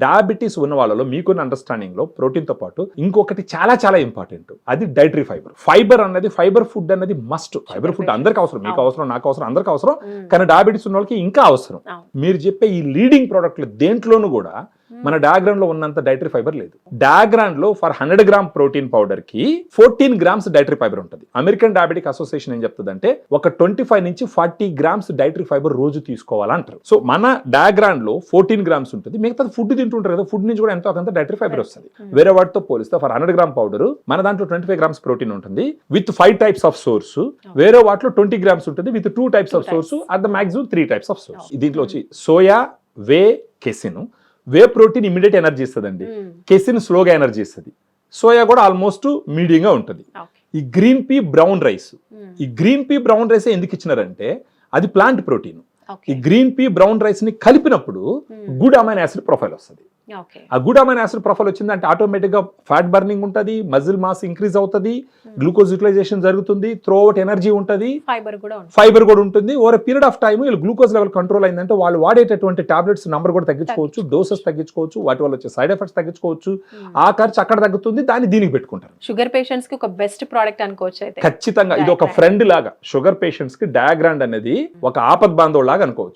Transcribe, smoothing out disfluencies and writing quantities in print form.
Diabetes ఉన్న వాళ్ళలో మీకున్న అండర్స్టాండింగ్ లో ప్రోటీన్ తో పాటు ఇంకొకటి చాలా చాలా ఇంపార్టెంట్, అది డైటరీ ఫైబర్. ఫైబర్ అన్నది, ఫైబర్ ఫుడ్ అన్నది మస్ట్. ఫైబర్ ఫుడ్ అందరికి అవసరం, మీకు అవసరం, నాకు అవసరం, అందరికి అవసరం. కానీ డయాబెటీస్ ఉన్న వాళ్ళకి ఇంకా అవసరం. మీరు చెప్పే ఈ లీడింగ్ ప్రోడక్ట్లు దేంట్లోనూ కూడా మన డయాగ్రామ్ లో ఉన్నంత డైటరీ ఫైబర్ లేదు. డయాగ్రామ్ లో ఫర్ 100 గ్రామ్ ప్రోటీన్ పౌడర్ కి 14 గ్రామ్స్ డైటరీ ఫైబర్ ఉంటుంది. అమెరికన్ డయాబెటిక్ అసోసియేషన్ ఏం చెప్తుందంటే ఒక 25 నుంచి 40 గ్రామ్స్ డైటరీ ఫైబర్ రోజు తీసుకోవాలంటారు. సో మన డయాగ్రామ్ లో 14 గ్రామ్స్ ఉంటుంది, మిగతా ఫుడ్ తింటుంటారు కదా, ఫుడ్ నుంచి కూడా ఎంతో కొంత డైటరీ ఫైబర్ వస్తుంది. వేరే వాటితో పోలిస్తే ఫర్ 100 గ్రామ్ పౌడర్ మన దాంట్లో 25 గ్రామ్స్ ప్రోటీన్ ఉంటుంది విత్ 5 టైప్స్ ఆఫ్ సోర్స్. వేరే వాటిలో 20 గ్రామ్స్ ఉంటుంది with 2 types of source, at the maximum 3 types of source. దీంట్లో వచ్చి soya, whey, casein. Whey protein immediate energy ఇస్తుందండి, కెసిన్ స్లోగా ఎనర్జీ ఇస్తుంది, సోయా కూడా ఆల్మోస్ట్ మీడియంగా ఉంటుంది. ఈ గ్రీన్ పీ, బ్రౌన్ రైస్, ఈ గ్రీన్ పీ, బ్రౌన్ రైస్ ఎందుకు ఇచ్చినారంటే అది ప్లాంట్ ప్రోటీన్. ఈ గ్రీన్ పీ, బ్రౌన్ రైస్ ని కలిపినప్పుడు గుడ్ అమైనో యాసిడ్ ప్రొఫైల్ వస్తుంది. ఆ గుడ్ అమైనో యాసిడ్ ప్రొఫైల్ వచ్చిందంటే ఆటోమేటిక్ గా ఫ్యాట్ బర్నింగ్ ఉంటుంది, మజిల్ మాస్ ఇంక్రీజ్ అవుతుంది, గ్లూకోజ్ యూటిలైజేషన్ జరుగుతుంది, త్రూ అవుట్ ఎనర్జీ ఉంటుంది, ఫైబర్ కూడా ఉంటుంది. ఓవర్ పీరియడ్ ఆఫ్ టైమ్ వీళ్ళు గ్లూకోజ్ లెవెల్ కంట్రోల్ అయిందంటే వాళ్ళు వాడేటటువంటి టాబ్లెట్స్ నంబర్ కూడా తగ్గించుకోవచ్చు, డోసెస్ తగ్గించుకోవచ్చు, వాటి వల్ల వచ్చే సైడ్ ఎఫెక్ట్స్ తగ్గించుకోవచ్చు. ఆ ఖర్చు అక్కడ తగ్గుతుంది, దాన్ని దీనికి పెట్టుకుంటారు. షుగర్ పేషెంట్స్ కి ఒక బెస్ట్ ప్రోడక్ట్ అనుకోవచ్చు. ఖచ్చితంగా ఇది ఒక ఫ్రెండ్ లాగా షుగర్ పేషెంట్స్ కి డయాగ్రాండ్ అనేది ఒక ఆపద్ బాంధవ్ లాగా అనుకోవచ్చు.